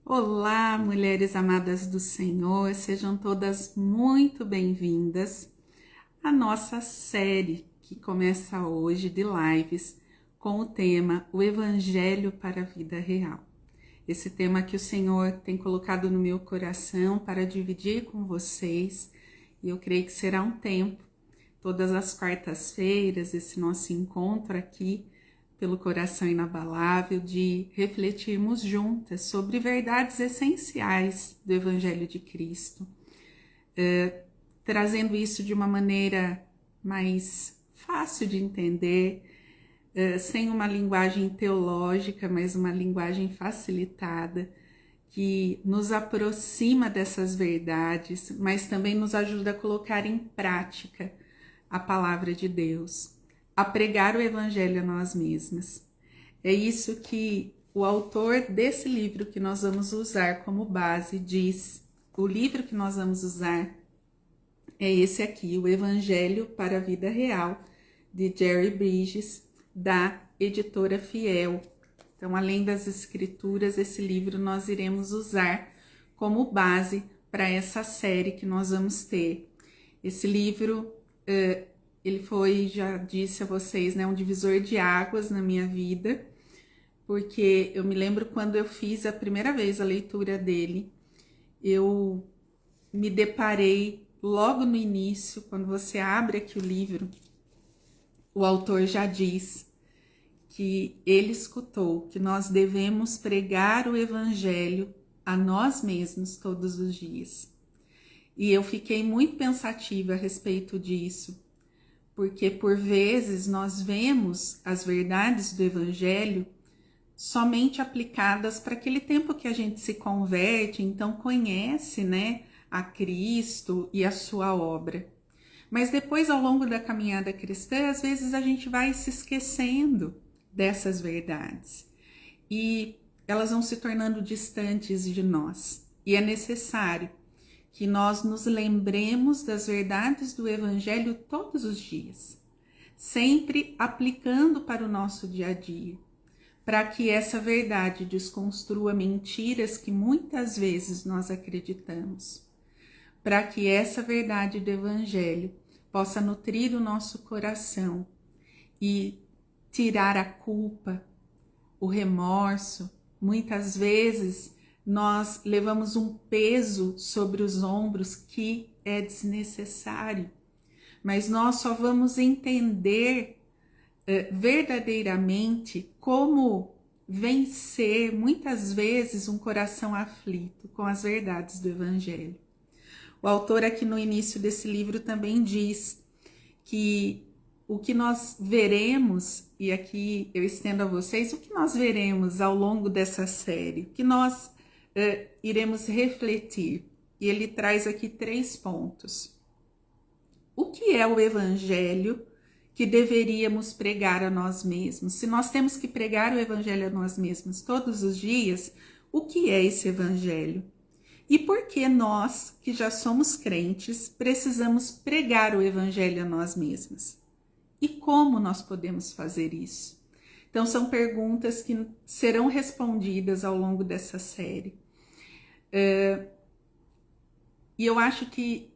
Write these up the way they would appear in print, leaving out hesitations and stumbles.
Olá, mulheres amadas do Senhor, sejam todas muito bem-vindas à nossa série que começa hoje de lives com o tema O Evangelho para a Vida Real. Esse tema que o Senhor tem colocado no meu coração para dividir com vocês, e eu creio que será um tempo, todas as quartas-feiras, esse nosso encontro aqui pelo coração inabalável, de refletirmos juntas sobre verdades essenciais do Evangelho de Cristo, trazendo isso de uma maneira mais fácil de entender, sem uma linguagem teológica, mas uma linguagem facilitada, que nos aproxima dessas verdades, mas também nos ajuda a colocar em prática a palavra de Deus, a pregar o Evangelho a nós mesmas. É isso que o autor desse livro que nós vamos usar como base diz. O livro que nós vamos usar é esse aqui, O Evangelho para a Vida Real, de Jerry Bridges, da editora Fiel. Então, além das escrituras, esse livro nós iremos usar como base para essa série que nós vamos ter. Esse livro, ele foi, já disse a vocês, né, um divisor de águas na minha vida, porque eu me lembro quando eu fiz a primeira vez a leitura dele, eu me deparei logo no início, quando você abre aqui o livro, o autor já diz que ele escutou que nós devemos pregar o Evangelho a nós mesmos todos os dias. E eu fiquei muito pensativa a respeito disso, porque por vezes nós vemos as verdades do Evangelho somente aplicadas para aquele tempo que a gente se converte, então conhece, né, a Cristo e a sua obra. Mas depois, ao longo da caminhada cristã, às vezes a gente vai se esquecendo dessas verdades e elas vão se tornando distantes de nós. E é necessário que nós nos lembremos das verdades do Evangelho todos os dias, sempre aplicando para o nosso dia a dia, para que essa verdade desconstrua mentiras que muitas vezes nós acreditamos, para que essa verdade do Evangelho possa nutrir o nosso coração e tirar a culpa, o remorso. Muitas vezes nós levamos um peso sobre os ombros que é desnecessário, mas nós só vamos entender verdadeiramente como vencer muitas vezes um coração aflito com as verdades do Evangelho. O autor aqui no início desse livro também diz que o que nós veremos, e aqui eu estendo a vocês, o que nós veremos ao longo dessa série, o que nós iremos refletir. E ele traz aqui 3 pontos. O que é o Evangelho que deveríamos pregar a nós mesmos? Se nós temos que pregar o Evangelho a nós mesmos todos os dias, o que é esse Evangelho? E por que nós, que já somos crentes, precisamos pregar o Evangelho a nós mesmos? E como nós podemos fazer isso? Então, são perguntas que serão respondidas ao longo dessa série. E eu acho que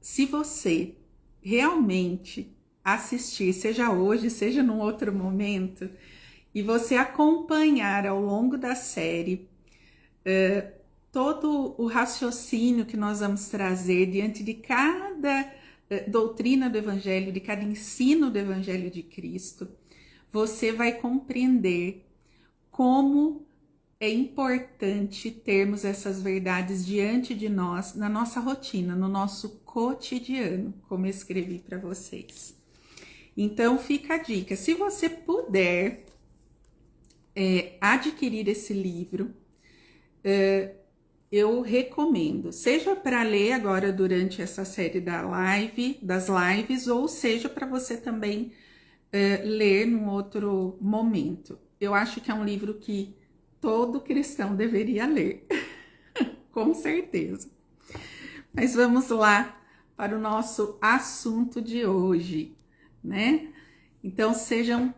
se você realmente assistir, seja hoje, seja num outro momento, e você acompanhar ao longo da série todo o raciocínio que nós vamos trazer diante de cada doutrina do Evangelho, de cada ensino do Evangelho de Cristo, você vai compreender como é importante termos essas verdades diante de nós, na nossa rotina, no nosso cotidiano, como eu escrevi para vocês. Então, fica a dica. Se você puder adquirir esse livro, eu recomendo, seja para ler agora durante essa série das lives, ou seja para você também ler num outro momento. Eu acho que é um livro que todo cristão deveria ler, com certeza. Mas vamos lá para o nosso assunto de hoje, né? Então sejam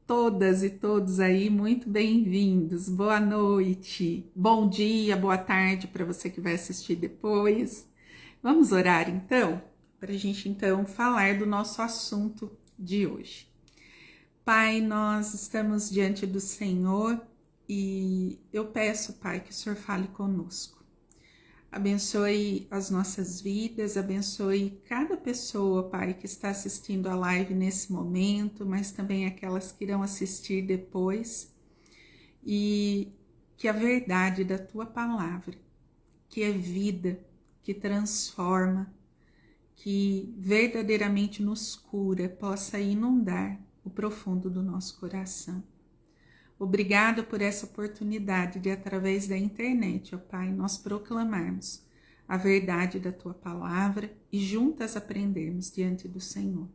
todas e todos aí muito bem-vindos. Boa noite, bom dia, boa tarde para você que vai assistir depois. Vamos orar então, para a gente então falar do nosso assunto de hoje. Pai, nós estamos diante do Senhor e eu peço, Pai, que o Senhor fale conosco. Abençoe as nossas vidas, abençoe cada pessoa, Pai, que está assistindo a live nesse momento, mas também aquelas que irão assistir depois. E que a verdade da Tua palavra, que é vida, que transforma, que verdadeiramente nos cura, possa inundar o profundo do nosso coração. Obrigada por essa oportunidade de, através da internet, ó Pai, nós proclamarmos a verdade da Tua palavra e juntas aprendermos diante do Senhor.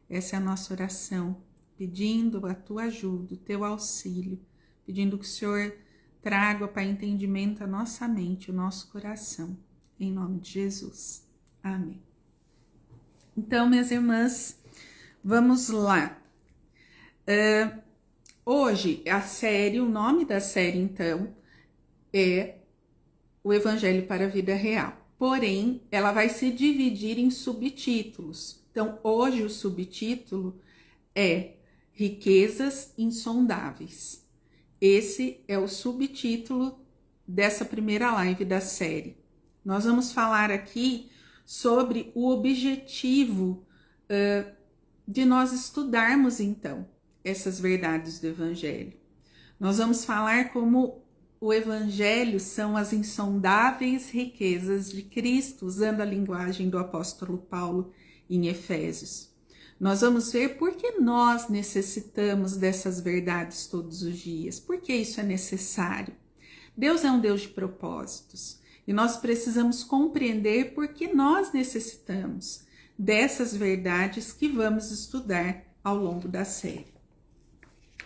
Essa é a nossa oração, pedindo a Tua ajuda, o Teu auxílio, pedindo que o Senhor traga, Pai, entendimento à nossa mente, o nosso coração, em nome de Jesus. Amém. Então, minhas irmãs, vamos lá. Hoje, o nome da série, então, é o Evangelho para a Vida Real. Porém, ela vai se dividir em subtítulos. Então, hoje o subtítulo é Riquezas Insondáveis. Esse é o subtítulo dessa primeira live da série. Nós vamos falar aqui sobre o objetivo de nós estudarmos, então, essas verdades do Evangelho. Nós vamos falar como o Evangelho são as insondáveis riquezas de Cristo, usando a linguagem do apóstolo Paulo em Efésios. Nós vamos ver por que nós necessitamos dessas verdades todos os dias, por que isso é necessário. Deus é um Deus de propósitos e nós precisamos compreender por que nós necessitamos dessas verdades que vamos estudar ao longo da série.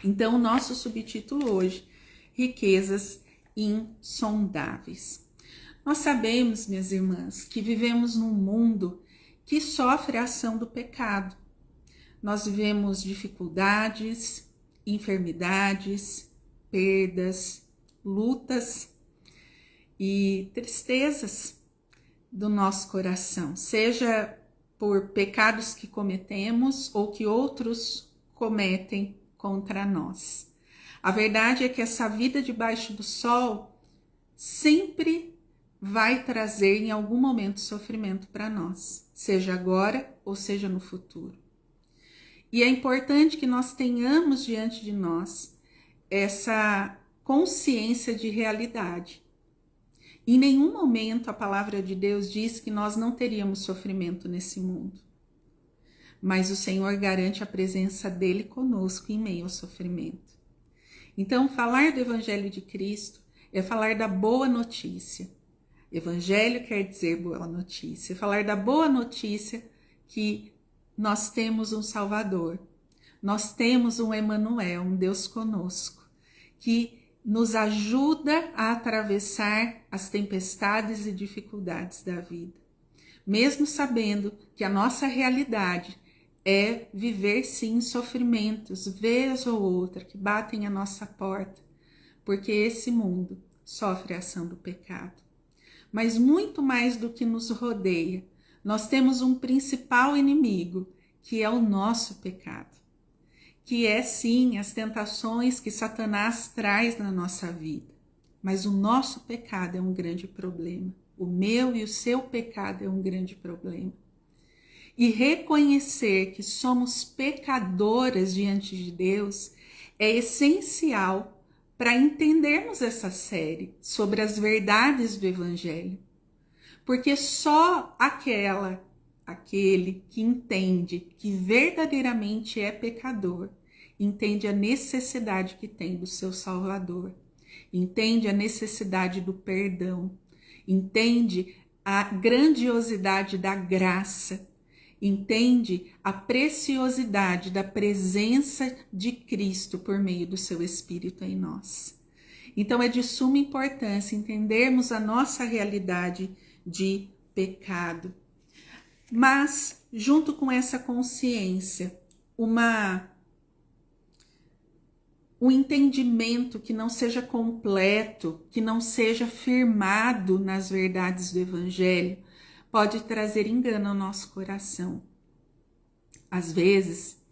Então, o nosso subtítulo hoje, Riquezas Insondáveis. Nós sabemos, minhas irmãs, que vivemos num mundo que sofre a ação do pecado. Nós vivemos dificuldades, enfermidades, perdas, lutas e tristezas do nosso coração, seja por pecados que cometemos ou que outros cometem contra nós. A verdade é que essa vida debaixo do sol sempre vai trazer em algum momento sofrimento para nós, seja agora ou seja no futuro. E é importante que nós tenhamos diante de nós essa consciência de realidade. Em nenhum momento a palavra de Deus diz que nós não teríamos sofrimento nesse mundo. Mas o Senhor garante a presença dele conosco em meio ao sofrimento. Então, falar do Evangelho de Cristo é falar da boa notícia. Evangelho quer dizer boa notícia. Falar da boa notícia que nós temos um Salvador. Nós temos um Emanuel, um Deus conosco, que nos ajuda a atravessar as tempestades e dificuldades da vida. Mesmo sabendo que a nossa realidade é viver sim sofrimentos, vez ou outra, que batem a nossa porta, porque esse mundo sofre a ação do pecado. Mas muito mais do que nos rodeia, nós temos um principal inimigo, que é o nosso pecado, que é sim as tentações que Satanás traz na nossa vida. Mas o nosso pecado é um grande problema. O meu e o seu pecado é um grande problema. E reconhecer que somos pecadoras diante de Deus é essencial para entendermos essa série sobre as verdades do Evangelho. Porque só aquele que entende que verdadeiramente é pecador, entende a necessidade que tem do seu Salvador, entende a necessidade do perdão, entende a grandiosidade da graça, entende a preciosidade da presença de Cristo por meio do seu Espírito em nós. Então é de suma importância entendermos a nossa realidade de pecado. Mas, junto com essa consciência, uma um entendimento que não seja completo, que não seja firmado nas verdades do Evangelho, pode trazer engano ao nosso coração. Às vezes,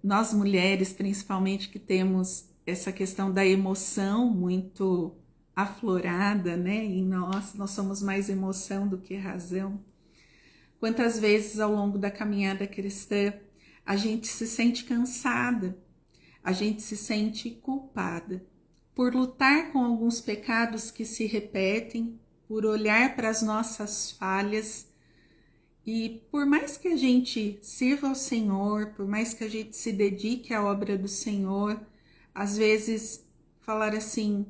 nós mulheres, principalmente, que temos essa questão da emoção muito aflorada, né? Em nós somos mais emoção do que razão. Quantas vezes ao longo da caminhada cristã a gente se sente cansada, a gente se sente culpada por lutar com alguns pecados que se repetem, por olhar para as nossas falhas. E por mais que a gente sirva ao Senhor, por mais que a gente se dedique à obra do Senhor, às vezes falar assim: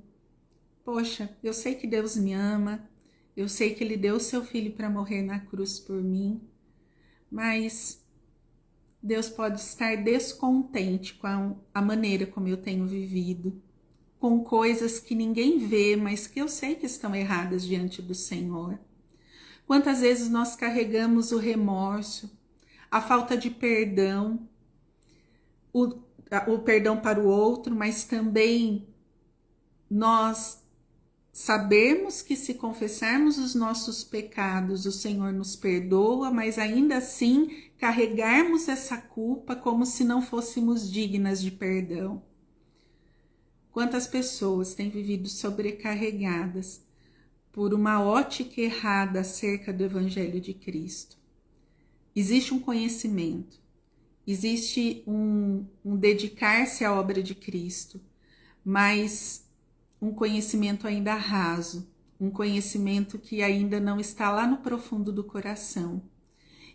poxa, eu sei que Deus me ama, eu sei que Ele deu o seu Filho para morrer na cruz por mim, mas Deus pode estar descontente com a maneira como eu tenho vivido, com coisas que ninguém vê, mas que eu sei que estão erradas diante do Senhor. Quantas vezes nós carregamos o remorso, a falta de perdão, o perdão para o outro, mas também nós sabemos que se confessarmos os nossos pecados, o Senhor nos perdoa, mas ainda assim carregarmos essa culpa como se não fôssemos dignas de perdão. Quantas pessoas têm vivido sobrecarregadas por uma ótica errada acerca do Evangelho de Cristo? Existe um conhecimento, existe um dedicar-se à obra de Cristo, mas um conhecimento ainda raso, um conhecimento que ainda não está lá no profundo do coração.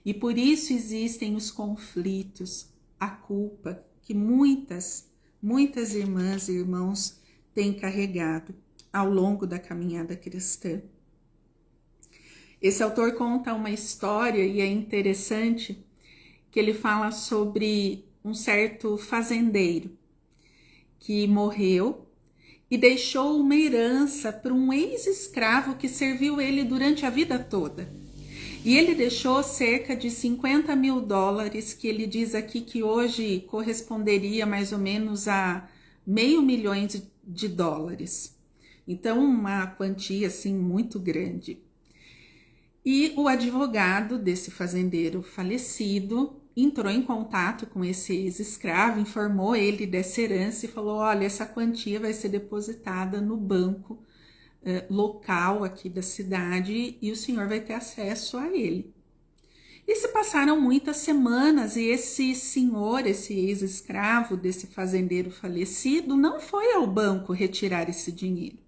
E por isso existem os conflitos, a culpa que muitas irmãs e irmãos têm carregado ao longo da caminhada cristã. Esse autor conta uma história e é interessante que ele fala sobre um certo fazendeiro que morreu e deixou uma herança para um ex-escravo que serviu ele durante a vida toda. E ele deixou cerca de $50 mil, que ele diz aqui que hoje corresponderia mais ou menos a $500 milhões. Então, uma quantia assim muito grande. E o advogado desse fazendeiro falecido entrou em contato com esse ex-escravo, informou ele dessa herança e falou: olha, essa quantia vai ser depositada no banco local aqui da cidade e o senhor vai ter acesso a ele. E se passaram muitas semanas e esse senhor, esse ex-escravo desse fazendeiro falecido, não foi ao banco retirar esse dinheiro.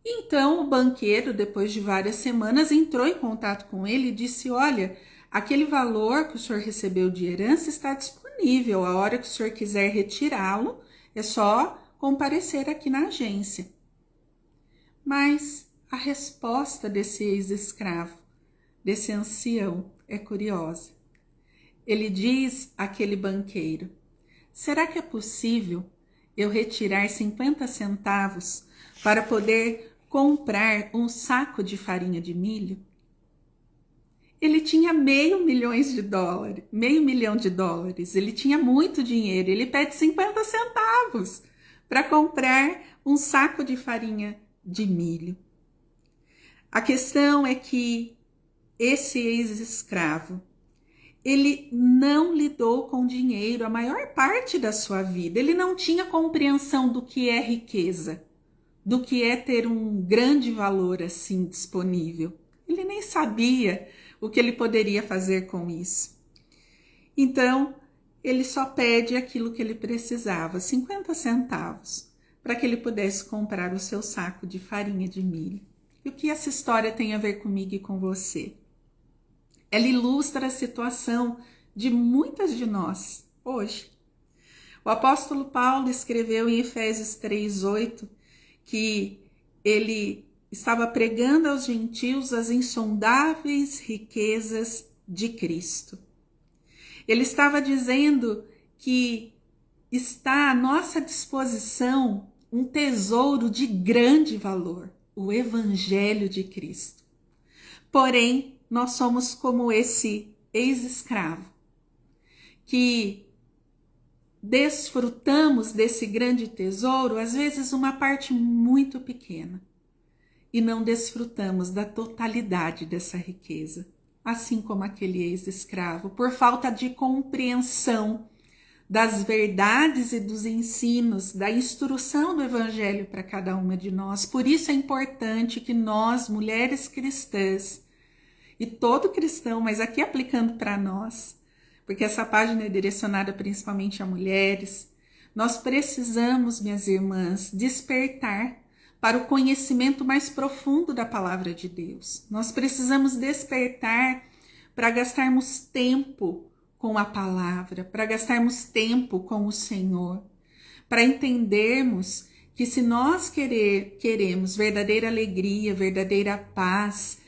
Então o banqueiro, depois de várias semanas, entrou em contato com ele e disse: olha, aquele valor que o senhor recebeu de herança está disponível, a hora que o senhor quiser retirá-lo, é só comparecer aqui na agência. Mas a resposta desse ex-escravo, desse ancião, é curiosa. Ele diz àquele banqueiro: será que é possível eu retirar 50 centavos para poder comprar um saco de farinha de milho? Ele tinha $500 milhões, $500 milhão, ele tinha muito dinheiro, ele pede 50 centavos para comprar um saco de farinha de milho. A questão é que esse ex-escravo, ele não lidou com dinheiro a maior parte da sua vida, ele não tinha compreensão do que é riqueza, do que é ter um grande valor assim disponível. Ele nem sabia o que ele poderia fazer com isso. Então, ele só pede aquilo que ele precisava, 50 centavos, para que ele pudesse comprar o seu saco de farinha de milho. E o que essa história tem a ver comigo e com você? Ela ilustra a situação de muitas de nós hoje. O apóstolo Paulo escreveu em Efésios 3:8 que ele estava pregando aos gentios as insondáveis riquezas de Cristo. Ele estava dizendo que está à nossa disposição um tesouro de grande valor, o Evangelho de Cristo. Porém, nós somos como esse ex-escravo, que desfrutamos desse grande tesouro, às vezes uma parte muito pequena, e não desfrutamos da totalidade dessa riqueza, assim como aquele ex-escravo, por falta de compreensão das verdades e dos ensinos, da instrução do Evangelho para cada uma de nós. Por isso é importante que nós, mulheres cristãs, e todo cristão, mas aqui aplicando para nós, porque essa página é direcionada principalmente a mulheres, nós precisamos, minhas irmãs, despertar para o conhecimento mais profundo da palavra de Deus. Nós precisamos despertar para gastarmos tempo com a palavra, para gastarmos tempo com o Senhor, para entendermos que se nós queremos verdadeira alegria, verdadeira paz,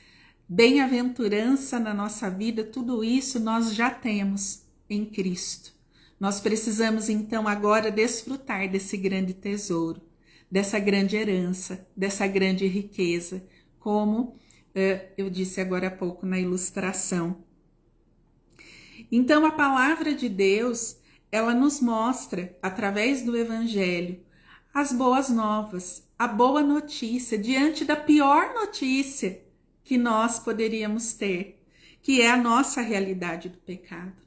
bem-aventurança na nossa vida, tudo isso nós já temos em Cristo. Nós precisamos então agora desfrutar desse grande tesouro, dessa grande herança, dessa grande riqueza, como eu disse agora há pouco na ilustração. Então a palavra de Deus, ela nos mostra, através do Evangelho, as boas novas, a boa notícia, diante da pior notícia que nós poderíamos ter, que é a nossa realidade do pecado.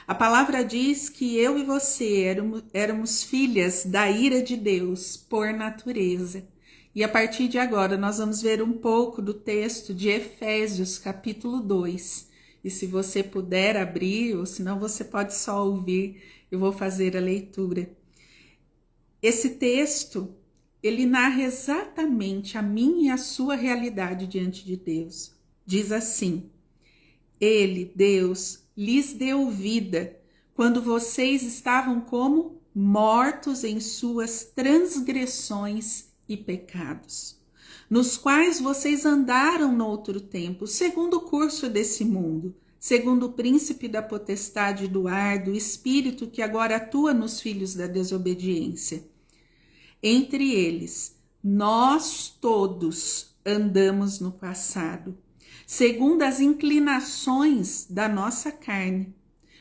A palavra diz que eu e você éramos filhas da ira de Deus por natureza. E a partir de agora nós vamos ver um pouco do texto de Efésios, capítulo 2. E se você puder abrir, ou senão você pode só ouvir, eu vou fazer a leitura. Esse texto, ele narra exatamente a minha e a sua realidade diante de Deus. Diz assim: Ele, Deus, lhes deu vida quando vocês estavam como mortos em suas transgressões e pecados, nos quais vocês andaram no outro tempo, segundo o curso desse mundo, segundo o príncipe da potestade do ar, do espírito que agora atua nos filhos da desobediência. Entre eles, nós todos andamos no passado, segundo as inclinações da nossa carne,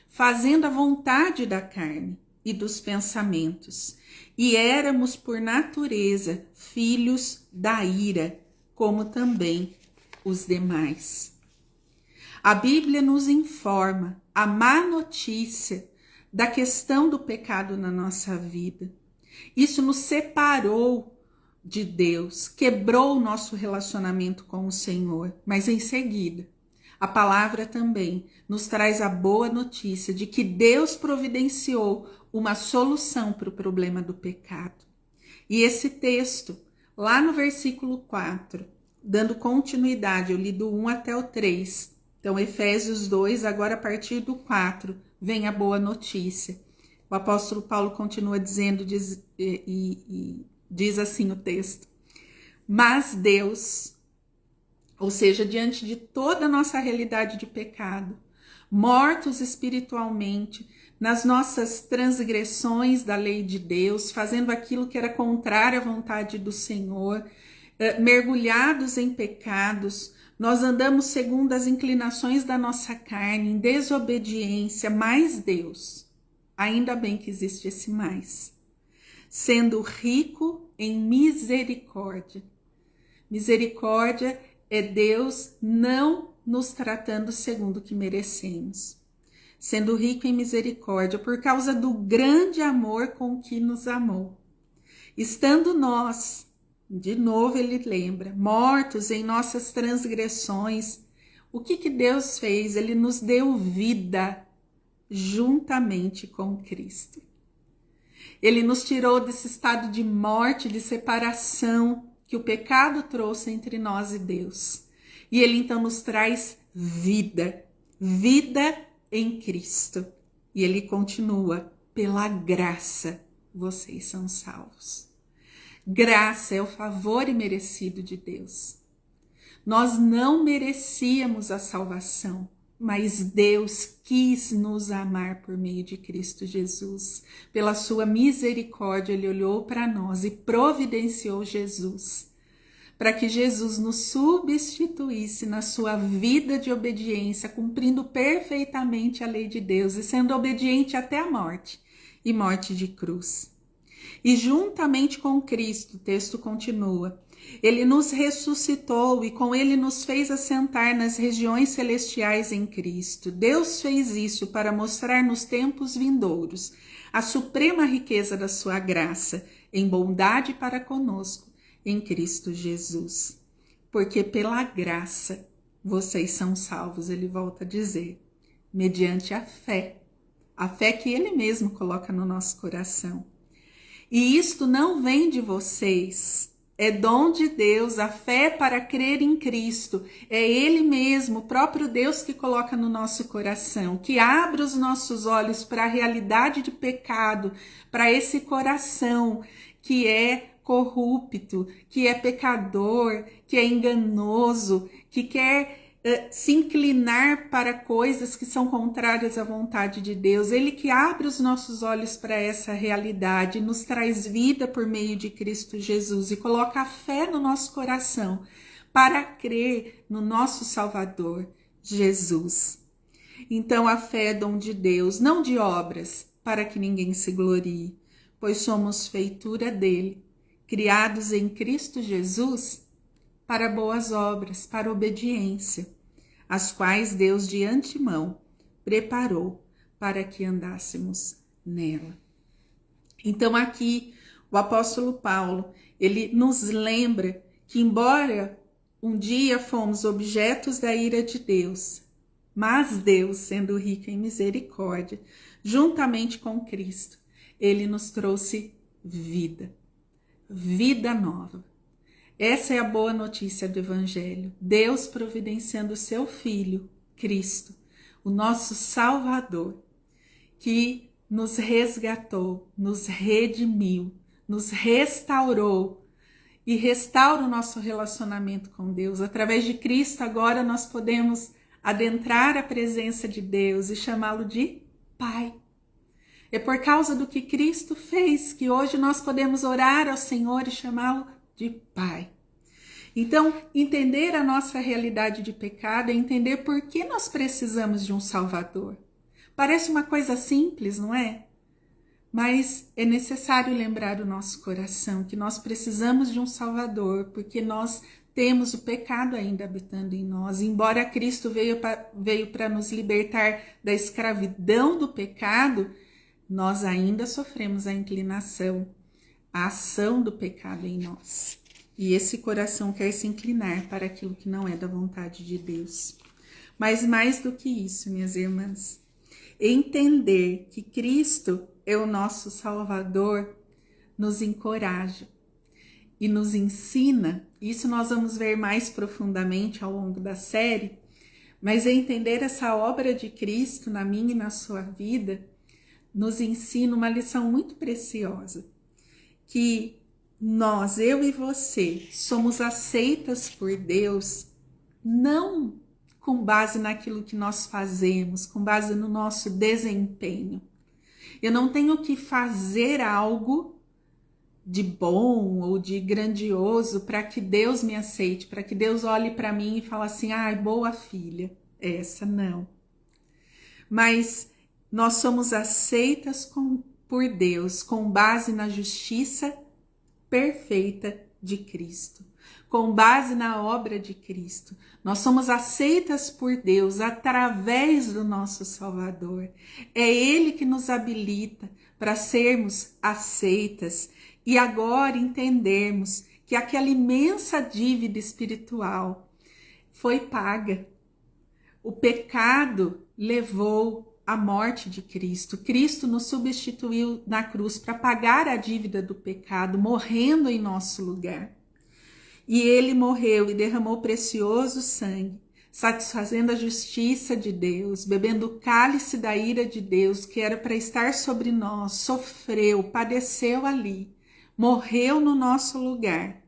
fazendo a vontade da carne e dos pensamentos, e éramos por natureza filhos da ira, como também os demais. A Bíblia nos informa a má notícia da questão do pecado na nossa vida. Isso nos separou de Deus, quebrou o nosso relacionamento com o Senhor, mas em seguida, a palavra também nos traz a boa notícia de que Deus providenciou uma solução para o problema do pecado. E esse texto, lá no versículo 4, dando continuidade, eu li do 1 até o 3, então Efésios 2, agora a partir do 4, vem a boa notícia. O apóstolo Paulo continua dizendo, diz assim o texto: mas Deus, ou seja, diante de toda a nossa realidade de pecado, mortos espiritualmente, nas nossas transgressões da lei de Deus, fazendo aquilo que era contrário à vontade do Senhor, mergulhados em pecados, nós andamos segundo as inclinações da nossa carne, em desobediência, mas Deus, ainda bem que existe esse mais, sendo rico em misericórdia. Misericórdia é Deus não nos tratando segundo o que merecemos, sendo rico em misericórdia por causa do grande amor com que nos amou. Estando nós, de novo ele lembra, mortos em nossas transgressões, o que Deus fez? Ele nos deu vida juntamente com Cristo. Ele nos tirou desse estado de morte, de separação que o pecado trouxe entre nós e Deus. E ele então nos traz vida, vida em Cristo. E ele continua: pela graça vocês são salvos. Graça é o favor imerecido de Deus. Nós não merecíamos a salvação, mas Deus quis nos amar por meio de Cristo Jesus. Pela sua misericórdia, ele olhou para nós e providenciou Jesus, para que Jesus nos substituísse na sua vida de obediência, cumprindo perfeitamente a lei de Deus e sendo obediente até a morte. e morte de cruz. E juntamente com Cristo, o texto continua, ele nos ressuscitou e com ele nos fez assentar nas regiões celestiais em Cristo. Deus fez isso para mostrar nos tempos vindouros a suprema riqueza da sua graça, em bondade para conosco, em Cristo Jesus. Porque pela graça vocês são salvos, ele volta a dizer, mediante a fé que ele mesmo coloca no nosso coração. E isto não vem de vocês, é dom de Deus, a fé para crer em Cristo. É Ele mesmo, o próprio Deus que coloca no nosso coração, que abre os nossos olhos para a realidade de pecado, para esse coração que é corrupto, que é pecador, que é enganoso, que quer se inclinar para coisas que são contrárias à vontade de Deus. Ele que abre os nossos olhos para essa realidade, nos traz vida por meio de Cristo Jesus e coloca a fé no nosso coração para crer no nosso Salvador, Jesus. Então a fé é dom de Deus, não de obras, para que ninguém se glorie, pois somos feitura dele, criados em Cristo Jesus para boas obras, para obediência, as quais Deus de antemão preparou para que andássemos nela. Então aqui o apóstolo Paulo, ele nos lembra que embora um dia fomos objetos da ira de Deus, mas Deus, sendo rico em misericórdia, juntamente com Cristo, ele nos trouxe vida nova. Essa é a boa notícia do Evangelho. Deus providenciando o seu Filho, Cristo, o nosso Salvador, que nos resgatou, nos redimiu, nos restaurou e restaura o nosso relacionamento com Deus. Através de Cristo, agora nós podemos adentrar a presença de Deus e chamá-lo de Pai. É por causa do que Cristo fez que hoje nós podemos orar ao Senhor e chamá-lo de Pai. Então, entender a nossa realidade de pecado é entender por que nós precisamos de um Salvador. Parece uma coisa simples, não é? Mas é necessário lembrar o nosso coração que nós precisamos de um Salvador, porque nós temos o pecado ainda habitando em nós. Embora Cristo veio para nos libertar da escravidão do pecado, nós ainda sofremos a inclinação, a ação do pecado em nós. E esse coração quer se inclinar para aquilo que não é da vontade de Deus. Mas mais do que isso, minhas irmãs, entender que Cristo é o nosso Salvador nos encoraja e nos ensina. Isso nós vamos ver mais profundamente ao longo da série, mas entender essa obra de Cristo na minha e na sua vida nos ensina uma lição muito preciosa, que nós, eu e você, somos aceitas por Deus não com base naquilo que nós fazemos, com base no nosso desempenho. Eu não tenho que fazer algo de bom ou de grandioso para que Deus me aceite, para que Deus olhe para mim e fale assim, ai, boa filha. Essa não. Mas nós somos aceitas por Deus com base na justiça perfeita de Cristo, com base na obra de Cristo. Nós somos aceitas por Deus através do nosso Salvador. É Ele que nos habilita para sermos aceitas e agora entendermos que aquela imensa dívida espiritual foi paga. O pecado levou a morte de Cristo. Cristo nos substituiu na cruz para pagar a dívida do pecado, morrendo em nosso lugar. E ele morreu e derramou precioso sangue, satisfazendo a justiça de Deus, bebendo o cálice da ira de Deus, que era para estar sobre nós, sofreu, padeceu ali, morreu no nosso lugar.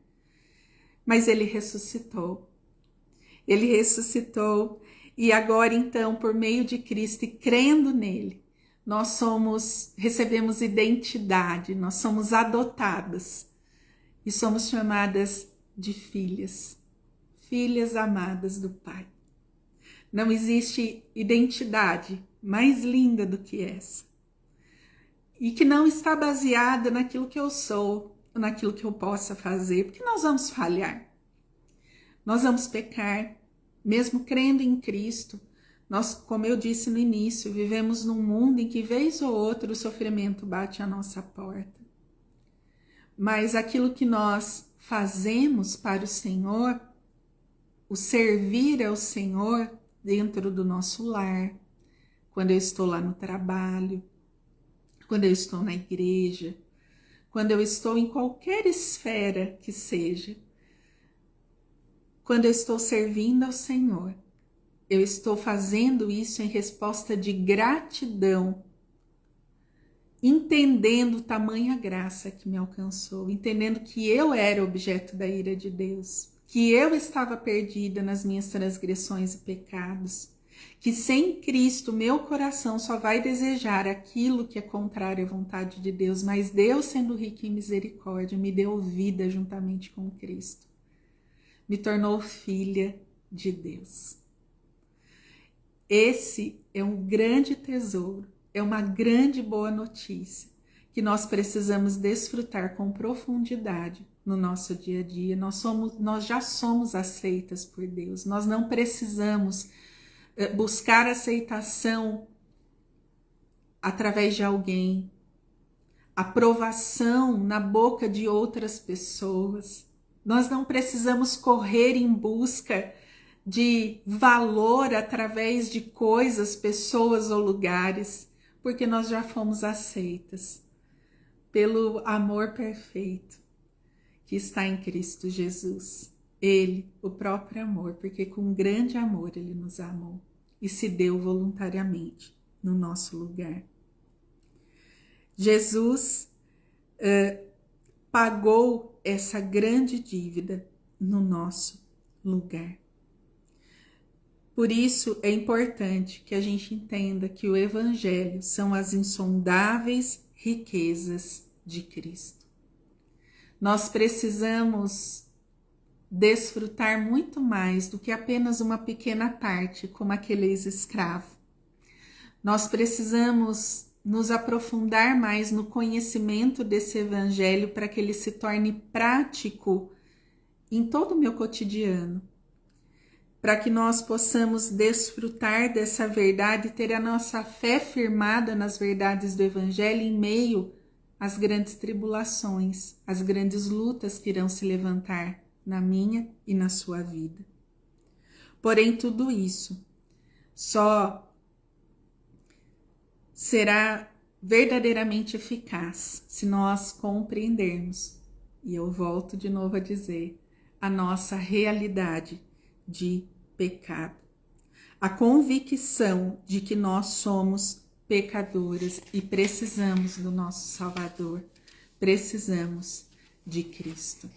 Mas ele ressuscitou. Ele ressuscitou. E agora, então, por meio de Cristo e crendo nele, nós recebemos identidade, nós somos adotadas e somos chamadas de filhas, filhas amadas do Pai. Não existe identidade mais linda do que essa. e que não está baseada naquilo que eu sou, naquilo que eu possa fazer, porque nós vamos falhar, nós vamos pecar, mesmo crendo em Cristo. Nós, como eu disse no início, vivemos num mundo em que vez ou outra o sofrimento bate à nossa porta. Mas aquilo que nós fazemos para o Senhor, o servir ao Senhor dentro do nosso lar, quando eu estou lá no trabalho, quando eu estou na igreja, quando eu estou em qualquer esfera que seja, quando eu estou servindo ao Senhor, eu estou fazendo isso em resposta de gratidão, entendendo tamanha graça que me alcançou, entendendo que eu era objeto da ira de Deus, que eu estava perdida nas minhas transgressões e pecados, que sem Cristo meu coração só vai desejar aquilo que é contrário à vontade de Deus, mas Deus, sendo rico em misericórdia, me deu vida juntamente com Cristo, me tornou filha de Deus. Esse é um grande tesouro, é uma grande boa notícia que nós precisamos desfrutar com profundidade no nosso dia a dia. Nós já somos aceitas por Deus, nós não precisamos buscar aceitação através de alguém, aprovação na boca de outras pessoas. Nós não precisamos correr em busca de valor através de coisas, pessoas ou lugares, porque nós já fomos aceitas pelo amor perfeito que está em Cristo Jesus. Ele, o próprio amor, porque com grande amor ele nos amou e se deu voluntariamente no nosso lugar. Jesus pagou essa grande dívida no nosso lugar. Por isso é importante que a gente entenda que o Evangelho são as insondáveis riquezas de Cristo. Nós precisamos desfrutar muito mais do que apenas uma pequena parte, como aquele ex-escravo. Nós precisamos nos aprofundar mais no conhecimento desse Evangelho para que ele se torne prático em todo o meu cotidiano, para que nós possamos desfrutar dessa verdade e ter a nossa fé firmada nas verdades do Evangelho em meio às grandes tribulações, às grandes lutas que irão se levantar na minha e na sua vida. Porém, tudo isso só será verdadeiramente eficaz se nós compreendermos, e eu volto de novo a dizer, a nossa realidade de pecado. A convicção de que nós somos pecadoras e precisamos do nosso Salvador, precisamos de Cristo.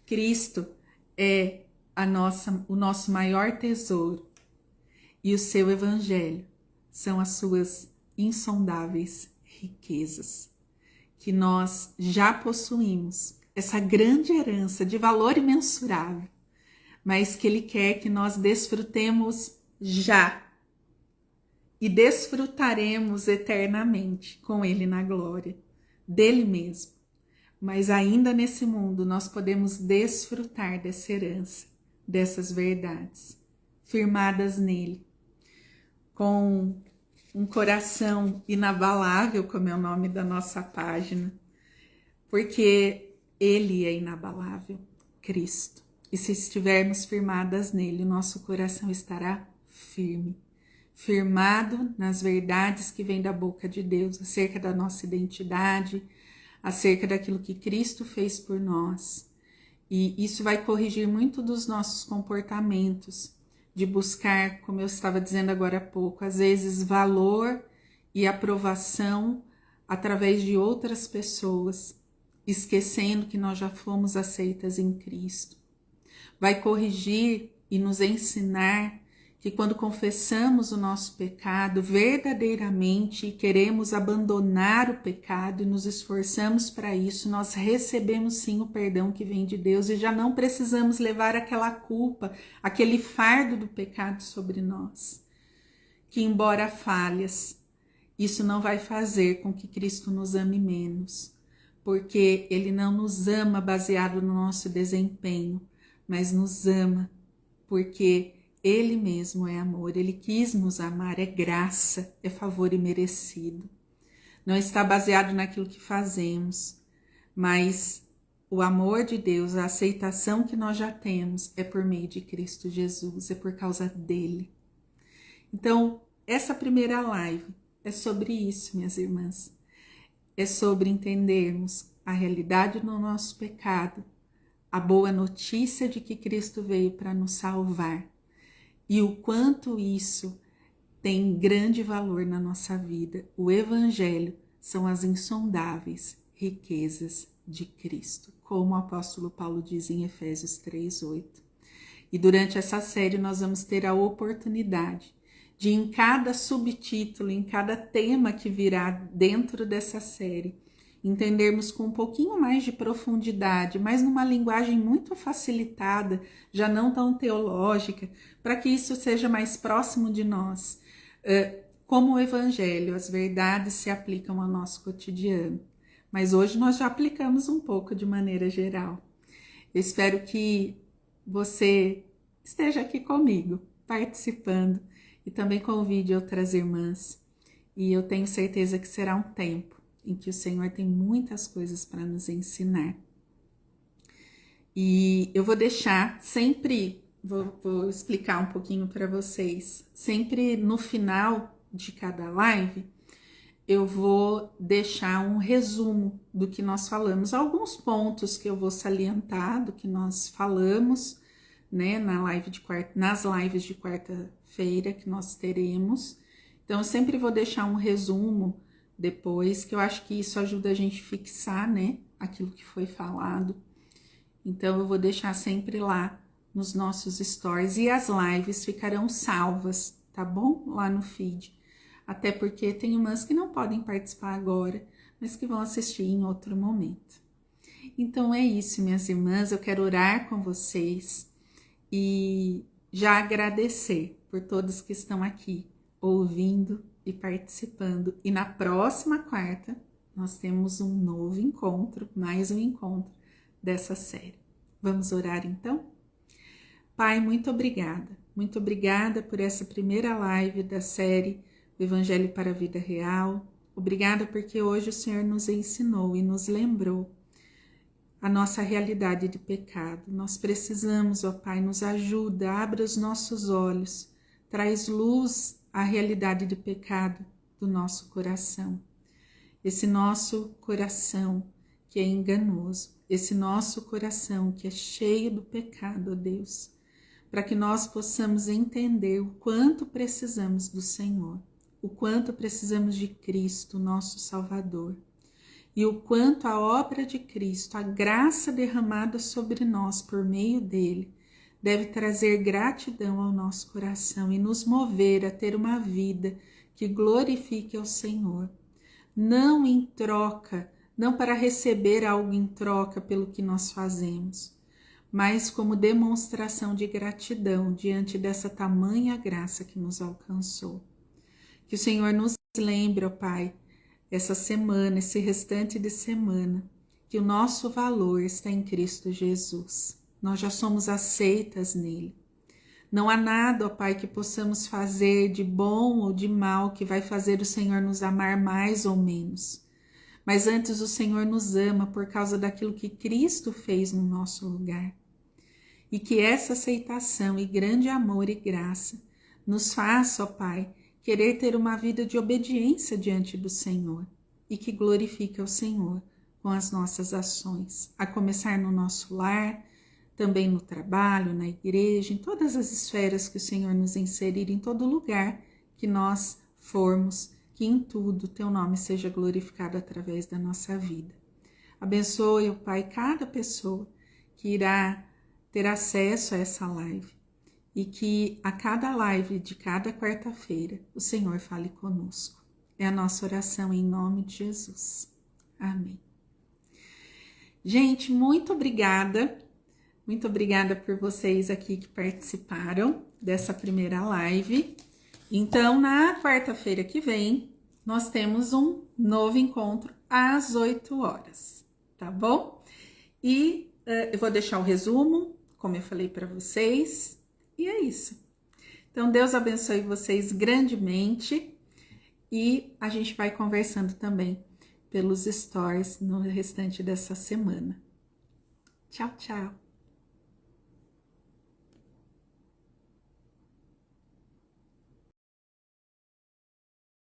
Cristo é o nosso maior tesouro e o seu Evangelho são as suas insondáveis riquezas, que nós já possuímos, essa grande herança de valor imensurável, mas que Ele quer que nós desfrutemos já e desfrutaremos eternamente com Ele na glória dele mesmo. Mas ainda nesse mundo nós podemos desfrutar dessa herança, dessas verdades, firmadas nele, com um coração inabalável, como é o nome da nossa página, porque ele é inabalável, Cristo. E se estivermos firmadas nele, o nosso coração estará firme, firmado nas verdades que vêm da boca de Deus, acerca da nossa identidade, acerca daquilo que Cristo fez por nós. E isso vai corrigir muito dos nossos comportamentos, de buscar, como eu estava dizendo agora há pouco, às vezes valor e aprovação através de outras pessoas, esquecendo que nós já fomos aceitas em Cristo. Vai corrigir e nos ensinar que quando confessamos o nosso pecado verdadeiramente e queremos abandonar o pecado e nos esforçamos para isso, nós recebemos sim o perdão que vem de Deus e já não precisamos levar aquela culpa, aquele fardo do pecado sobre nós, que embora falhas, isso não vai fazer com que Cristo nos ame menos, porque Ele não nos ama baseado no nosso desempenho, mas nos ama porque Ele mesmo é amor, Ele quis nos amar, é graça, é favor imerecido. Não está baseado naquilo que fazemos, mas o amor de Deus, a aceitação que nós já temos é por meio de Cristo Jesus, é por causa dele. Então, essa primeira live é sobre isso, minhas irmãs. É sobre entendermos a realidade do nosso pecado, a boa notícia de que Cristo veio para nos salvar e o quanto isso tem grande valor na nossa vida. O Evangelho são as insondáveis riquezas de Cristo, como o apóstolo Paulo diz em Efésios 3:8. E durante essa série nós vamos ter a oportunidade de, em cada subtítulo, em cada tema que virá dentro dessa série, entendermos com um pouquinho mais de profundidade, mas numa linguagem muito facilitada, já não tão teológica, para que isso seja mais próximo de nós. Como o Evangelho, as verdades se aplicam ao nosso cotidiano. Mas hoje nós já aplicamos um pouco de maneira geral. Eu espero que você esteja aqui comigo, participando, e também convide outras irmãs. E eu tenho certeza que será um tempo em que o Senhor tem muitas coisas para nos ensinar. E eu vou deixar sempre, vou explicar um pouquinho para vocês, sempre no final de cada live, eu vou deixar um resumo do que nós falamos, alguns pontos que eu vou salientar do que nós falamos, né, nas lives de quarta-feira que nós teremos. Então, eu sempre vou deixar um resumo depois, que eu acho que isso ajuda a gente a fixar, né, aquilo que foi falado. Então, eu vou deixar sempre lá nos nossos stories e as lives ficarão salvas, tá bom? Lá no feed. Até porque tem umas que não podem participar agora, mas que vão assistir em outro momento. Então, é isso, minhas irmãs. Eu quero orar com vocês e já agradecer por todos que estão aqui, ouvindo e participando. E na próxima quarta, nós temos um novo encontro, mais um encontro dessa série. Vamos orar então? Pai, muito obrigada por essa primeira live da série do Evangelho para a Vida Real. Obrigada porque hoje o Senhor nos ensinou e nos lembrou a nossa realidade de pecado. Nós precisamos, ó Pai, nos ajuda, abra os nossos olhos, traz luz à realidade de pecado do nosso coração. Esse nosso coração que é enganoso, esse nosso coração que é cheio do pecado, ó Deus, para que nós possamos entender o quanto precisamos do Senhor, o quanto precisamos de Cristo, nosso Salvador, e o quanto a obra de Cristo, a graça derramada sobre nós por meio dele, deve trazer gratidão ao nosso coração e nos mover a ter uma vida que glorifique ao Senhor. Não em troca, não para receber algo em troca pelo que nós fazemos, mas como demonstração de gratidão diante dessa tamanha graça que nos alcançou. Que o Senhor nos lembre, ó Pai, essa semana, esse restante de semana, que o nosso valor está em Cristo Jesus. Nós já somos aceitas nele. Não há nada, ó Pai, que possamos fazer de bom ou de mal que vai fazer o Senhor nos amar mais ou menos. Mas antes o Senhor nos ama por causa daquilo que Cristo fez no nosso lugar. E que essa aceitação e grande amor e graça nos faça, ó Pai, querer ter uma vida de obediência diante do Senhor e que glorifique ao Senhor com as nossas ações, a começar no nosso lar, também no trabalho, na igreja, em todas as esferas que o Senhor nos inserir, em todo lugar que nós formos, que em tudo teu nome seja glorificado através da nossa vida. Abençoe, ó Pai, cada pessoa que irá ter acesso a essa live e que a cada live de cada quarta-feira o Senhor fale conosco. É a nossa oração em nome de Jesus. Amém. Gente, muito obrigada por vocês aqui que participaram dessa primeira live. Então, na quarta-feira que vem, nós temos um novo encontro às 8 horas, tá bom? E eu vou deixar o resumo, como eu falei para vocês, e é isso. Então, Deus abençoe vocês grandemente e a gente vai conversando também pelos stories no restante dessa semana. Tchau, tchau!